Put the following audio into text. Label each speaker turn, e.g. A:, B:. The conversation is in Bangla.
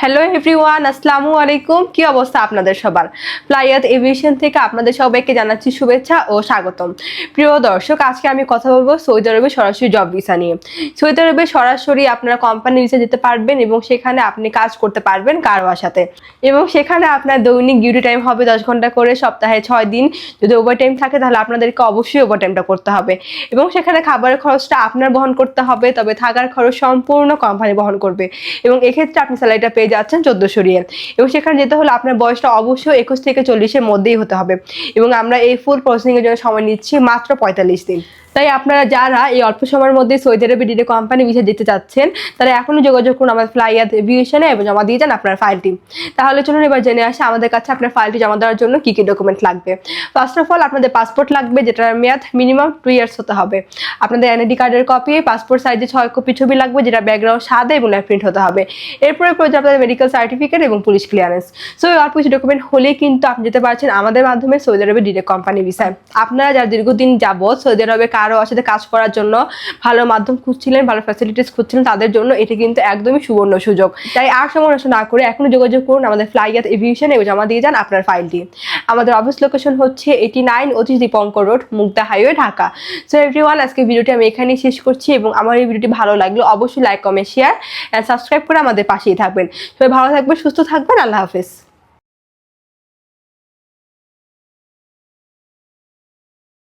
A: হ্যালো এভরিওয়ান, আসসালামু আলাইকুম। কি অবস্থা আপনাদের সবার? ফ্লাইয়াত এভিয়েশন থেকে আপনাদের সবাইকে জানাচ্ছি শুভেচ্ছা ও স্বাগতম। প্রিয় দর্শক, আজকে আমি কথা বলবো সৌদি আরবে সরাসরি জব ভিসা নিয়ে। সৌদি আরবে সরাসরি আপনারা কোম্পানি ভিসা যেতে পারবেন এবং সেখানে আপনি কাজ করতে পারবেন কারো সাথে, এবং সেখানে আপনার দৈনিক ডিউটি টাইম হবে 10 ঘন্টা করে, সপ্তাহে 6 দিন। যদি ওভার টাইম থাকে তাহলে আপনাদেরকে অবশ্যই ওভার টাইমটা করতে হবে, এবং সেখানে খাবারের খরচটা আপনার বহন করতে হবে, তবে থাকার খরচ সম্পূর্ণ কোম্পানি বহন করবে। এবং এক্ষেত্রে আপনি স্যালারিটা পেয়ে যাচ্ছেন 1400 রিয়াল। এবং সেখানে যেতে হলে আপনার বয়সটা অবশ্যই 21 থেকে 40-এর মধ্যেই হতে হবে, এবং আমরা এই ফুল প্রসেসিংয়ের জন্য সময় নিচ্ছি মাত্র 45 দিন। তাই আপনারা যারা এই অল্প সময়ের মধ্যে সৌদি আরবে ডিডি কোম্পানি ভিসা যেতে চাচ্ছেন তারা এখনই যোগাযোগ করুন আমাদের ফ্লাইয়াত এভিয়েশনে এবং জমা দিয়ে যান আপনার ফাইলটি। তাহলে চলুন এবার জেনে আসে আমাদের কাছে আপনার ফাইলটি জমা দেওয়ার জন্য কী কী ডকুমেন্ট লাগবে। ফার্স্ট অফ অল, আপনাদের পাসপোর্ট লাগবে, যেটার মেয়াদ মিনিমাম 2 ইয়ার্স হতে হবে। আপনাদের এনআইডি কার্ডের কপি, পাসপোর্ট সাইজে 6 কপি ছবি লাগবে, যেটা ব্যাকগ্রাউন্ড সাদা এবং প্রিন্ট হতে হবে। এরপরে প্রয়োজন আপনাদের মেডিকেল সার্টিফিকেট এবং পুলিশ ক্লিয়ারেন্স। সো এই অল্প কিছু ডকুমেন্ট হলেই কিন্তু আপনি যেতে পারছেন আমাদের মাধ্যমে সৌদি আরবে ডিডি কোম্পানি ভিসায়। আপনারা যারা দীর্ঘদিন যাবৎ সৌদি আরবে কারো সাথে কাজ করার জন্য ভালো মাধ্যম খুঁজছিলেন, ভালো ফ্যাসিলিটিস খুঁজছিলেন, তাদের জন্য এটি কিন্তু একদমই সুবর্ণ সুযোগ। তাই আর সময় নষ্ট না করে এখনই যোগাযোগ করুন আমাদের ফ্লাইয়াত এভিয়েশনে এবং জমা দিয়ে যান আপনার ফাইলটি। আমাদের অফিস লোকেশন হচ্ছে 89 Atish Dipankar road, Mugda highway, Dhaka. So everyone, আজকে ভিডিওটি আমি এখানেই শেষ করছি, এবং আমার এই ভিডিওটি ভালো লাগলো অবশ্যই like, comment, share and subscribe করে আমাদের পাশেই থাকবেন। সবাই ভালো থাকবেন, সুস্থ থাকবেন। আল্লাহ হাফেজ।